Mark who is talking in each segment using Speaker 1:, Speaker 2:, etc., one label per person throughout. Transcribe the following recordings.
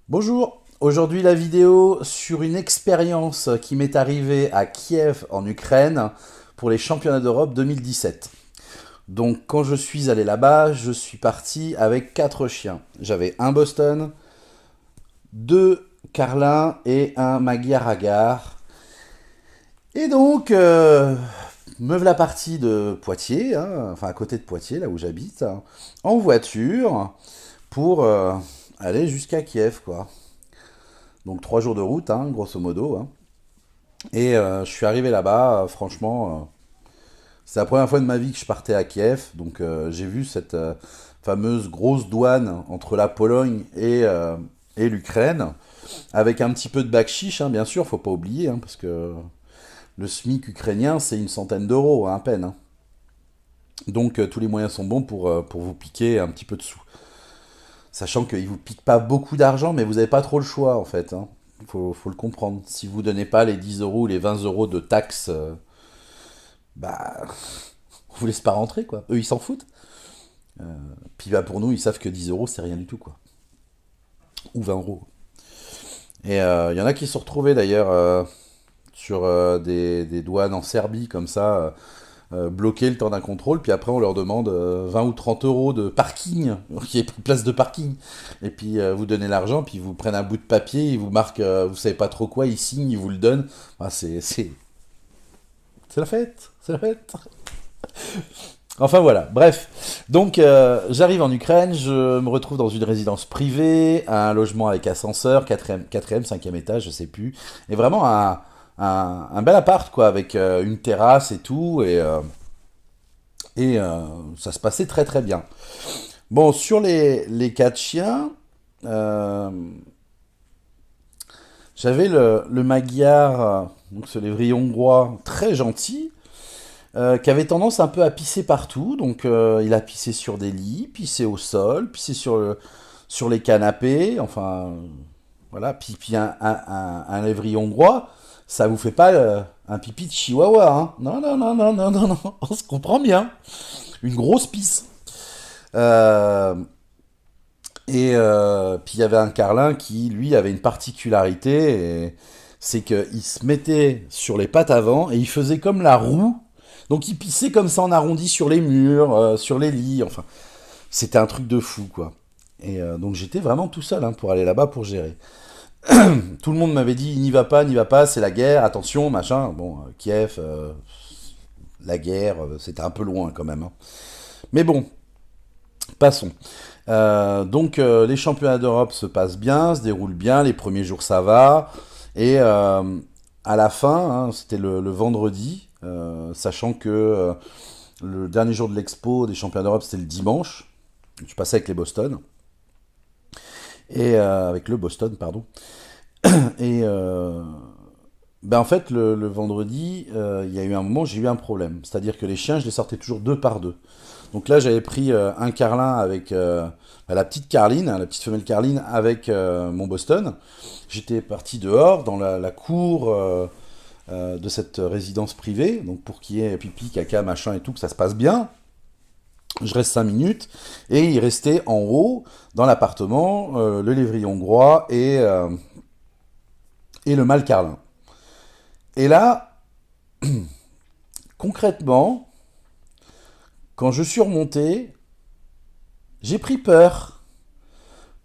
Speaker 1: Bonjour, aujourd'hui la vidéo sur une expérience qui m'est arrivée à Kiev en Ukraine pour les championnats d'Europe 2017. Donc quand je suis allé là-bas, je suis parti avec 4 chiens. J'avais un Boston, deux Carlin et un Magyar Agar. Et donc, me voilà parti de Poitiers, hein, enfin à côté de Poitiers, là où j'habite, hein, en voiture pour aller jusqu'à Kiev, quoi. Donc 3 jours de route, hein, grosso modo, hein. Et je suis arrivé là-bas, franchement, c'est la première fois de ma vie que je partais à Kiev. Donc j'ai vu cette fameuse grosse douane entre la Pologne et l'Ukraine, avec un petit peu de bakchich, hein, bien sûr, faut pas oublier, hein, parce que le SMIC ukrainien, c'est une centaine d'euros, hein, à peine, hein. Donc tous les moyens sont bons pour vous piquer un petit peu de sous. Sachant qu'ils vous piquent pas beaucoup d'argent, mais vous n'avez pas trop le choix, en fait, hein. Faut le comprendre. Si vous donnez pas les 10 euros ou les 20 euros de taxes, bah, on vous laisse pas rentrer, quoi. Eux, ils s'en foutent. Puis bah, pour nous, ils savent que 10 euros, c'est rien du tout, quoi. Ou 20 euros. Et il y en a qui se sont retrouvés, d'ailleurs, sur des douanes en Serbie, comme ça, bloqués le temps d'un contrôle, puis après, on leur demande 20 ou 30 euros de parking, il n'y a pas de place de parking. Et puis, vous donnez l'argent, puis ils vous prennent un bout de papier, ils vous marquent, vous savez pas trop quoi, ils signent, ils vous le donnent. Ah, c'est la fête, c'est la fête. Enfin voilà, bref. Donc j'arrive en Ukraine, je me retrouve dans une résidence privée, un logement avec ascenseur, quatrième, cinquième étage, je sais plus. Et vraiment un bel appart, quoi, avec une terrasse et tout. Et ça se passait très très bien. Bon, sur les 4 chiens, euh, j'avais le Magyar, donc ce lévrier hongrois très gentil, qui avait tendance un peu à pisser partout. Donc il a pissé sur des lits, pissé au sol, pissé sur les canapés, enfin voilà. Puis un lévrier hongrois, ça vous fait pas un pipi de chihuahua, hein. Non, non, non, non, non, non, non, on se comprend bien. Une grosse pisse. Euh, et puis il y avait un carlin qui, lui, avait une particularité, c'est qu'il se mettait sur les pattes avant et il faisait comme la roue. Donc il pissait comme ça en arrondi sur les murs, sur les lits, enfin. C'était un truc de fou, quoi. Et donc j'étais vraiment tout seul, hein, pour aller là-bas pour gérer. Tout le monde m'avait dit, n'y va pas, c'est la guerre, attention, machin. Bon, Kiev, la guerre, c'était un peu loin quand même, hein. Mais bon, passons. Donc les championnats d'Europe se passent bien, se déroulent bien, les premiers jours ça va, et à la fin, hein, c'était le vendredi, sachant que le dernier jour de l'expo des championnats d'Europe c'était le dimanche, je passais avec les Boston, et avec le Boston, pardon, et ben en fait le vendredi, il y a eu un moment où j'ai eu un problème, c'est-à-dire que les chiens je les sortais toujours deux par deux. Donc là, j'avais pris un carlin avec la petite Carline, hein, la petite femelle Carline avec mon Boston. J'étais parti dehors, dans la cour de cette résidence privée, donc pour qu'il y ait pipi, caca, machin et tout, que ça se passe bien. Je reste 5 minutes, et il restait en haut, dans l'appartement, le lévrier hongrois et le mâle carlin. Et là, concrètement, quand je suis remonté, j'ai pris peur.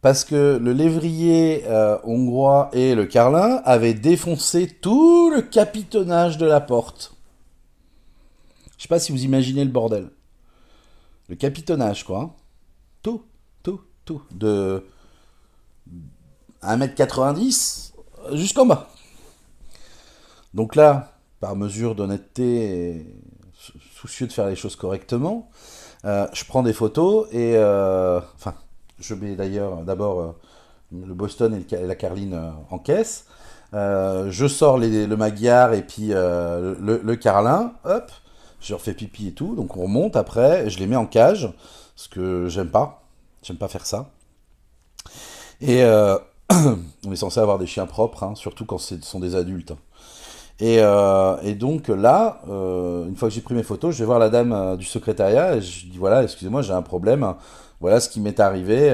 Speaker 1: Parce que le lévrier hongrois et le carlin avaient défoncé tout le capitonnage de la porte. Je sais pas si vous imaginez le bordel. Le capitonnage, quoi, hein. Tout, tout, tout. De 1,90 m jusqu'en bas. Donc là, par mesure d'honnêteté et soucieux de faire les choses correctement, je prends des photos et... enfin, je mets d'ailleurs d'abord le Boston et la Carline en caisse. Je sors le Magyar et puis le Carlin, hop, je leur fais pipi et tout, donc on remonte après, je les mets en cage, parce que j'aime pas faire ça. Et on est censé avoir des chiens propres, hein, surtout quand ce sont des adultes. Et donc là, une fois que j'ai pris mes photos, je vais voir la dame du secrétariat et je dis voilà, excusez-moi, j'ai un problème, voilà ce qui m'est arrivé.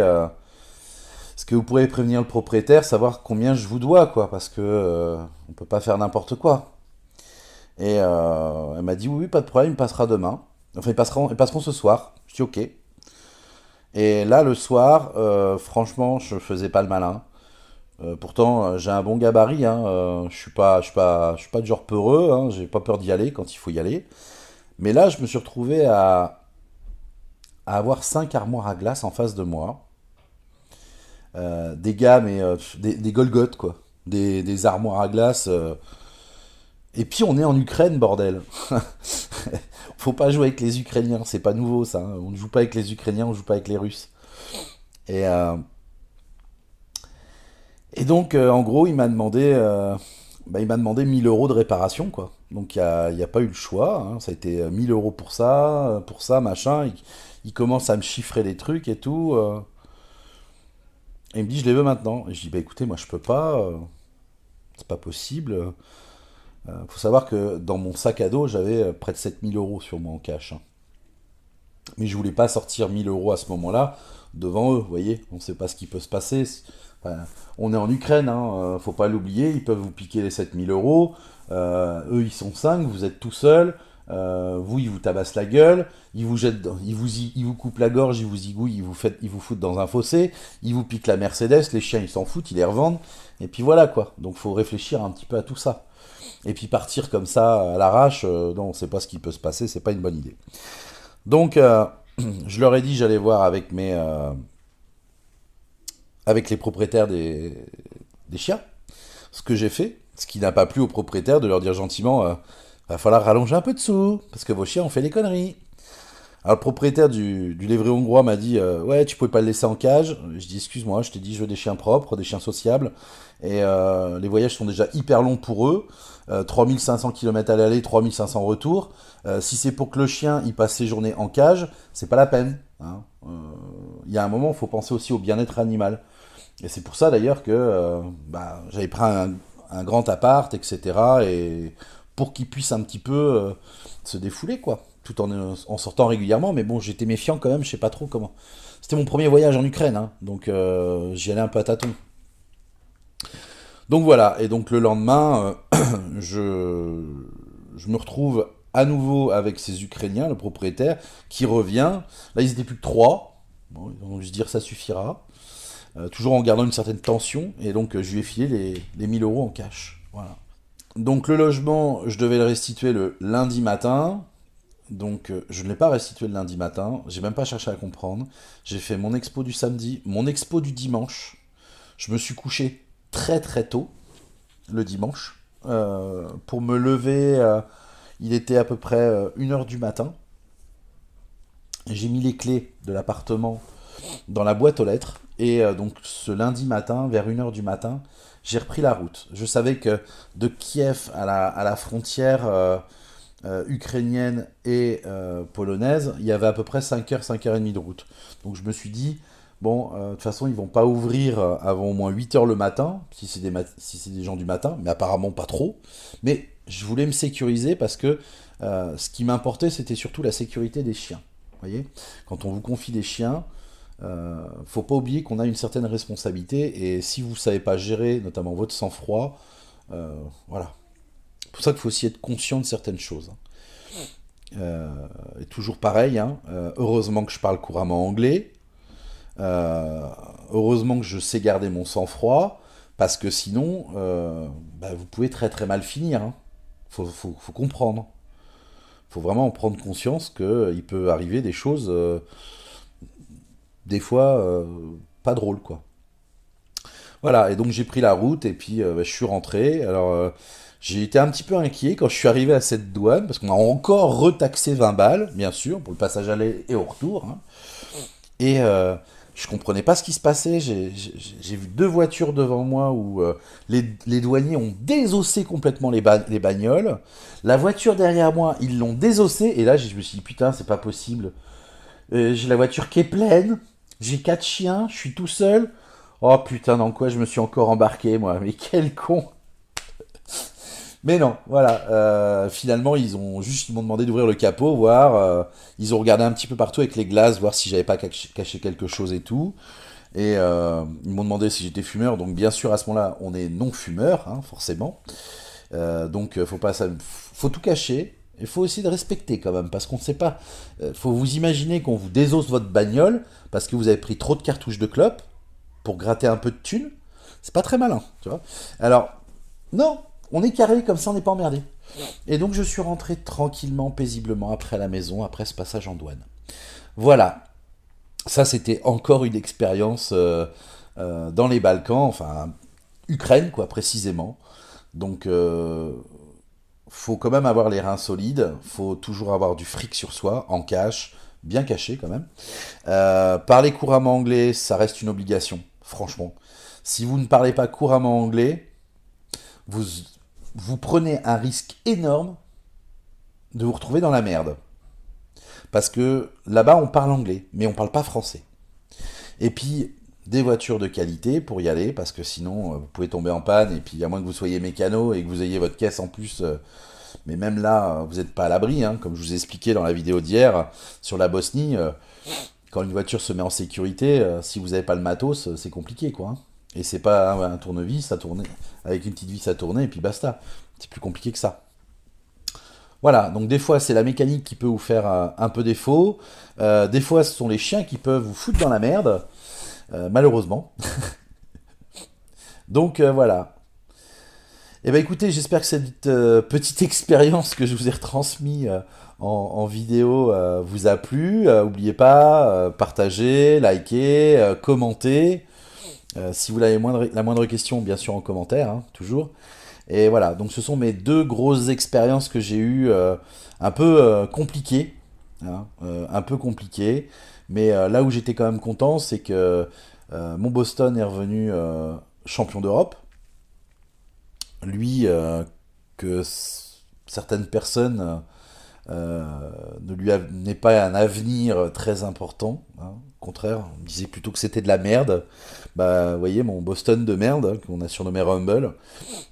Speaker 1: Est-ce que vous pourrez prévenir le propriétaire, savoir combien je vous dois, quoi, parce que on peut pas faire n'importe quoi. Et elle m'a dit oui, oui, pas de problème, il passera demain. Enfin, ils passeront ce soir. Je dis ok. Et là, le soir, franchement, je faisais pas le malin. Pourtant, j'ai un bon gabarit, hein. Je suis pas du genre peureux, hein. J'ai pas peur d'y aller quand il faut y aller. Mais là, je me suis retrouvé à avoir 5 armoires à glace en face de moi. Des gars, mais des Golgoth, quoi. Des armoires à glace. Et puis, on est en Ukraine, bordel. Faut pas jouer avec les Ukrainiens, c'est pas nouveau ça, hein. On ne joue pas avec les Ukrainiens, on joue pas avec les Russes. Et, euh, et donc, en gros, il m'a demandé 1000 euros de réparation, quoi. Donc, il y a pas eu le choix, hein. Ça a été 1000 euros pour ça, machin. Il commence à me chiffrer les trucs et tout. Et il me dit, je les veux maintenant. Et je dis, bah écoutez, moi je peux pas, c'est pas possible. Faut savoir que dans mon sac à dos, j'avais près de 7000 euros sur moi en cash, hein. Mais je voulais pas sortir 1000 euros à ce moment-là devant eux, vous voyez. On sait pas ce qui peut se passer. Enfin, on est en Ukraine, hein, faut pas l'oublier. Ils peuvent vous piquer les 7000 euros. Eux, ils sont 5, vous êtes tout seul. Vous, ils vous tabassent la gueule. Ils vous jettent, ils vous coupent la gorge, ils vous igouillent, ils vous foutent dans un fossé. Ils vous piquent la Mercedes. Les chiens, ils s'en foutent, ils les revendent. Et puis voilà, quoi. Donc, faut réfléchir un petit peu à tout ça. Et puis partir comme ça à l'arrache, non, on sait pas ce qui peut se passer, c'est pas une bonne idée. Donc, je leur ai dit j'allais voir avec les propriétaires des chiens. Ce que j'ai fait, ce qui n'a pas plu aux propriétaires de leur dire gentiment, va falloir rallonger un peu de sous, parce que vos chiens ont fait des conneries. Alors le propriétaire du lévré hongrois m'a dit, ouais, tu pouvais pas le laisser en cage. Je dis excuse-moi, je t'ai dit je veux des chiens propres, des chiens sociables. Et les voyages sont déjà hyper longs pour eux. 3500 km à l'aller, 3500 retour. Si c'est pour que le chien il passe ses journées en cage, c'est pas la peine, hein. Il y a un moment, il faut penser aussi au bien-être animal. Et c'est pour ça d'ailleurs que j'avais pris un grand appart, etc. Et pour qu'il puisse un petit peu se défouler, quoi. Tout en sortant régulièrement. Mais bon, j'étais méfiant quand même, je sais pas trop comment. C'était mon premier voyage en Ukraine, hein, donc j'y allais un peu à tâtons. Donc voilà, et donc le lendemain, je me retrouve à nouveau avec ces Ukrainiens, le propriétaire, qui revient. Là, ils étaient plus que trois. Bon, ils vont juste dire ça suffira. Toujours en gardant une certaine tension. Et donc, je lui ai filé les 1000 euros en cash. Voilà. Donc, le logement, je devais le restituer le lundi matin. Donc, je ne l'ai pas restitué le lundi matin. J'ai même pas cherché à comprendre. J'ai fait mon expo du samedi, mon expo du dimanche. Je me suis couché très très tôt le dimanche. Pour me lever, il était à peu près 1h du matin. J'ai mis les clés de l'appartement dans la boîte aux lettres. Et donc ce lundi matin, vers 1h du matin, j'ai repris la route. Je savais que de Kiev à la frontière ukrainienne et polonaise, il y avait à peu près 5 heures, 5h30 de route. Donc je me suis dit, bon, de toute façon, ils vont pas ouvrir avant au moins 8h le matin, si c'est des gens du matin, mais apparemment pas trop. Mais je voulais me sécuriser parce que ce qui m'importait, c'était surtout la sécurité des chiens. Vous voyez, quand on vous confie des chiens, faut pas oublier qu'on a une certaine responsabilité et si vous savez pas gérer, notamment votre sang-froid, voilà. C'est pour ça qu'il faut aussi être conscient de certaines choses, hein. Et toujours pareil, hein, heureusement que je parle couramment anglais, heureusement que je sais garder mon sang-froid, parce que sinon, vous pouvez très très mal finir, hein. Faut comprendre. Faut vraiment en prendre conscience qu'il peut arriver des choses, des fois, pas drôles, quoi. Voilà, et donc j'ai pris la route et puis je suis rentré. Alors j'ai été un petit peu inquiet quand je suis arrivé à cette douane, parce qu'on a encore retaxé 20 balles, bien sûr, pour le passage aller et au retour, hein. Et je comprenais pas ce qui se passait. J'ai vu deux voitures devant moi où les douaniers ont désossé complètement les bagnoles. La voiture derrière moi, ils l'ont désossée. Et là, je me suis dit, putain, c'est pas possible. J'ai la voiture qui est pleine. J'ai 4 chiens. Je suis tout seul. Oh putain, dans quoi je me suis encore embarqué, moi. Mais quel con. Mais non, voilà. Finalement, ils m'ont demandé d'ouvrir le capot, voir. Ils ont regardé un petit peu partout avec les glaces, voir si j'avais pas caché quelque chose et tout. Et ils m'ont demandé si j'étais fumeur, donc bien sûr à ce moment-là, on est non-fumeur, hein, forcément. Donc faut tout cacher. Il faut aussi de respecter quand même, parce qu'on ne sait pas. Faut vous imaginer qu'on vous désosse votre bagnole parce que vous avez pris trop de cartouches de clope pour gratter un peu de thunes. C'est pas très malin, tu vois. Alors, non, on est carré, comme ça on n'est pas emmerdé. Et donc je suis rentré tranquillement, paisiblement après à la maison, après ce passage en douane. Voilà, ça c'était encore une expérience dans les Balkans, enfin Ukraine quoi précisément. Donc faut quand même avoir les reins solides, faut toujours avoir du fric sur soi, en cash, bien caché quand même. Parler couramment anglais, ça reste une obligation, franchement. Si vous ne parlez pas couramment anglais, vous, vous prenez un risque énorme de vous retrouver dans la merde. Parce que là-bas, on parle anglais, mais on parle pas français. Et puis, des voitures de qualité pour y aller, parce que sinon, vous pouvez tomber en panne, et puis à moins que vous soyez mécano et que vous ayez votre caisse en plus, mais même là, vous n'êtes pas à l'abri, hein, comme je vous ai expliqué dans la vidéo d'hier, sur la Bosnie, quand une voiture se met en sécurité, si vous n'avez pas le matos, c'est compliqué, quoi. Hein. Et c'est pas un tournevis à tourner, avec une petite vis à tourner, et puis basta. C'est plus compliqué que ça. Voilà, donc des fois c'est la mécanique qui peut vous faire un peu défaut, des fois ce sont les chiens qui peuvent vous foutre dans la merde, malheureusement. Donc voilà. Eh ben écoutez, j'espère que cette petite expérience que je vous ai retransmise en vidéo vous a plu. N'oubliez pas, partagez, likez, commentez. Si vous avez la moindre question, bien sûr en commentaire, hein, toujours. Et voilà, donc ce sont mes deux grosses expériences que j'ai eues un peu compliquées. Hein, un peu compliquées. Mais là où j'étais quand même content, c'est que mon Boston est revenu champion d'Europe. Lui, que certaines personnes ne lui n'est pas un avenir très important. Hein. Au contraire, on disait plutôt que c'était de la merde. Bah, vous voyez, mon Boston de merde, hein, qu'on a surnommé Rumble,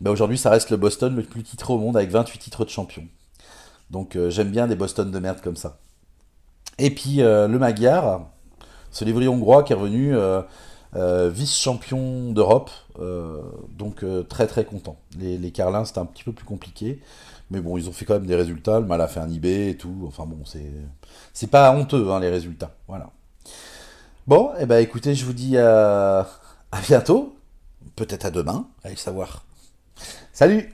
Speaker 1: bah, aujourd'hui ça reste le Boston le plus titré au monde avec 28 titres de champion. Donc j'aime bien des Boston de merde comme ça. Et puis le Magyar, ce lévrier hongrois qui est revenu vice-champion d'Europe, donc très très content. Les Carlins c'était un petit peu plus compliqué, mais bon ils ont fait quand même des résultats, le mal a fait un IB et tout, enfin bon c'est pas honteux hein, les résultats, voilà. Bon, et eh ben écoutez, je vous dis à bientôt, peut-être à demain, allez savoir. Salut!